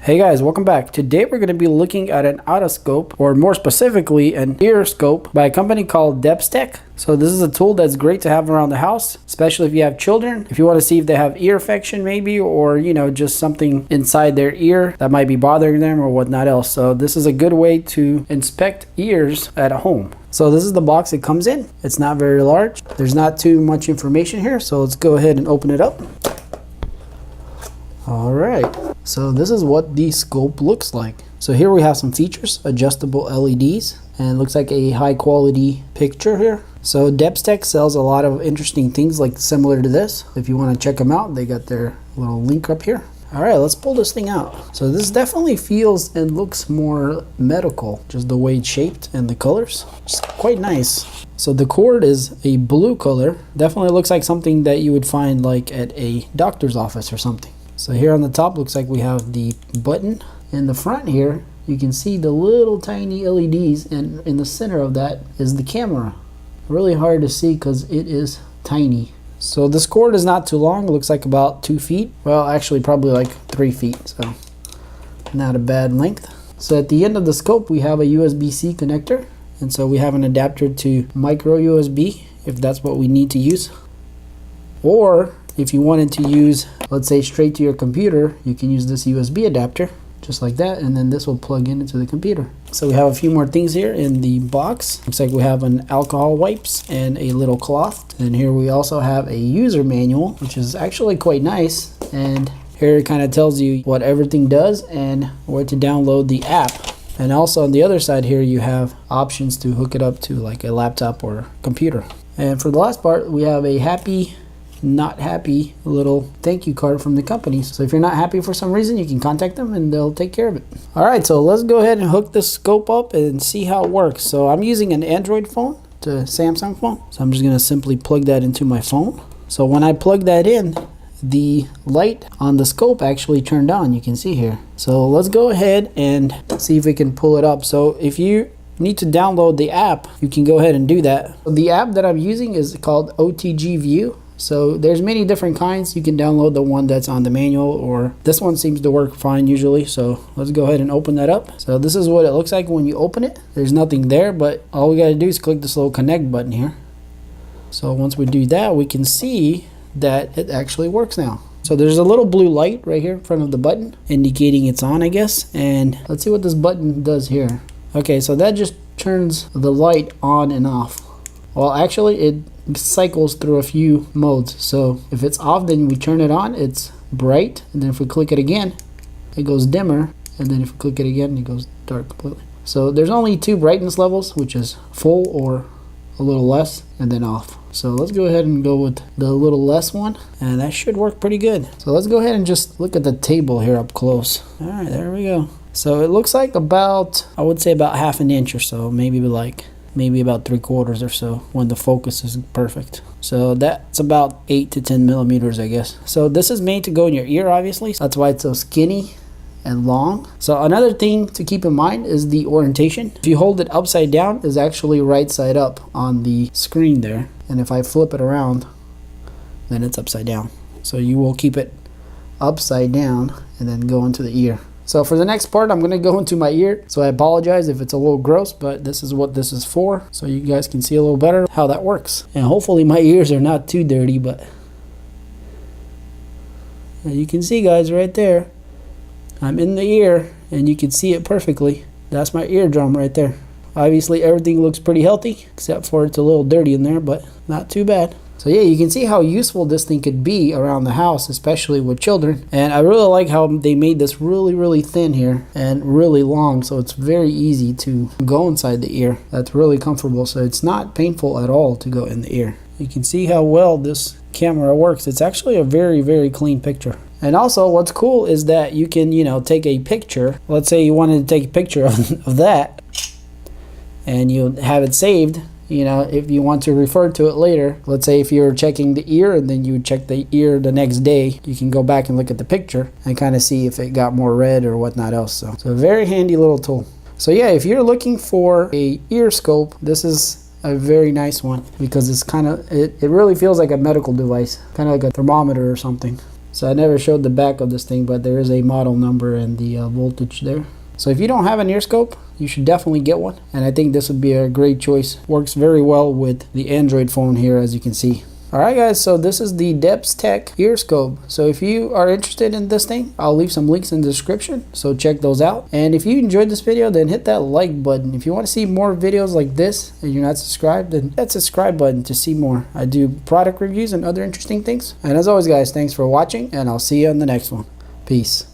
Hey guys, welcome back. Today we're going to be looking at an otoscope, or more specifically an ear scope by a company called Depstech. So this is a tool that's great to have around the house, especially if you have children. If you want to see if they have ear infection maybe, or just something inside their ear that might be bothering them or whatnot else. So this is a good way to inspect ears at home. So this is the box it comes in. It's not very large. There's not too much information here. So let's go ahead and open it up. All right, so this is what the scope looks like. So here we have some features, adjustable LEDs, and it looks like a high quality picture here. So Depstech sells a lot of interesting things like similar to this. If you want to check them out, they got their little link up here. All right, let's pull this thing out. So this definitely feels and looks more medical, just the way it's shaped and the colors. It's quite nice. So the cord is a blue color. Definitely looks like something that you would find like at a doctor's office or something. So here on the top looks like we have the button. In the front here, you can see the little tiny LEDs, and in the center of that is the camera. Really hard to see because it is tiny. So this cord is not too long. It looks like about 2 feet. Well, actually probably like 3 feet, so not a bad length. So at the end of the scope, we have a USB-C connector. And so we have an adapter to micro USB if that's what we need to use. Or if you wanted to use, let's say, straight to your computer, you can use this USB adapter just like that, and then this will plug into the computer. So we have a few more things here in the box. Looks like we have an alcohol wipes and a little cloth. And here we also have a user manual, which is actually quite nice. And here it kind of tells you what everything does and where to download the app. And also on the other side here, you have options to hook it up to like a laptop or computer. And for the last part, we have a happy, not happy little thank you card from the company. So if you're not happy for some reason, you can contact them and they'll take care of it. All right, so let's go ahead and hook the scope up and see how it works. So I'm using an Android phone to Samsung phone. So I'm just gonna simply plug that into my phone. So when I plug that in, the light on the scope actually turned on, you can see here. So let's go ahead and see if we can pull it up. So if you need to download the app, you can go ahead and do that. The app that I'm using is called OTG View. So there's many different kinds. You can download the one that's on the manual, or this one seems to work fine usually. So let's go ahead and open that up. So this is what it looks like when you open it. There's nothing there, but all we gotta do is click this little connect button here. So once we do that, we can see that it actually works now. So there's a little blue light right here in front of the button indicating it's on, I guess. And let's see what this button does here. Okay, so that just turns the light on and off. Well, actually it cycles through a few modes. So if it's off, then we turn it on, it's bright, and then if we click it again, it goes dimmer, and then if we click it again, it goes dark completely. So there's only 2 brightness levels, which is full or a little less, and then off. So let's go ahead and go with the little less one, and that should work pretty good. So let's go ahead and just look at the table here up close. All right, there we go. So it looks like about, I would say about 1/2 inch or so, maybe about 3/4 or so when the focus is perfect. So that's about 8 to 10 millimeters, I guess. So this is made to go in your ear, obviously. That's why it's so skinny and long. So another thing to keep in mind is the orientation. If you hold it upside down, it's actually right side up on the screen there. And if I flip it around, then it's upside down. So you will keep it upside down and then go into the ear. So for the next part, I'm going to go into my ear. So I apologize if it's a little gross, but this is what this is for. So you guys can see a little better how that works. And hopefully my ears are not too dirty, but you can see, guys, right there. I'm in the ear and you can see it perfectly. That's my eardrum right there. Obviously everything looks pretty healthy, except for it's a little dirty in there, but not too bad. So yeah, you can see how useful this thing could be around the house, especially with children. And I really like how they made this really, really thin here and really long, so it's very easy to go inside the ear. That's really comfortable, so it's not painful at all to go in the ear. You can see how well this camera works. It's actually a very, very clean picture. And also what's cool is that you can, take a picture. Let's say you wanted to take a picture of that, and you have it saved. If you want to refer to it later, let's say if you're checking the ear and then you check the ear the next day, you can go back and look at the picture and kind of see if it got more red or whatnot else. So it's a very handy little tool. So yeah, if you're looking for a ear scope, this is a very nice one because it's it really feels like a medical device, kind of like a thermometer or something. So I never showed the back of this thing, but there is a model number and the voltage there. So if you don't have an ear scope, you should definitely get one. And I think this would be a great choice. Works very well with the Android phone here, as you can see. Alright guys, so this is the Depstech ear scope. So if you are interested in this thing, I'll leave some links in the description, so check those out. And if you enjoyed this video, then hit that like button. If you want to see more videos like this and you're not subscribed, then hit that subscribe button to see more. I do product reviews and other interesting things. And as always guys, thanks for watching, and I'll see you on the next one. Peace.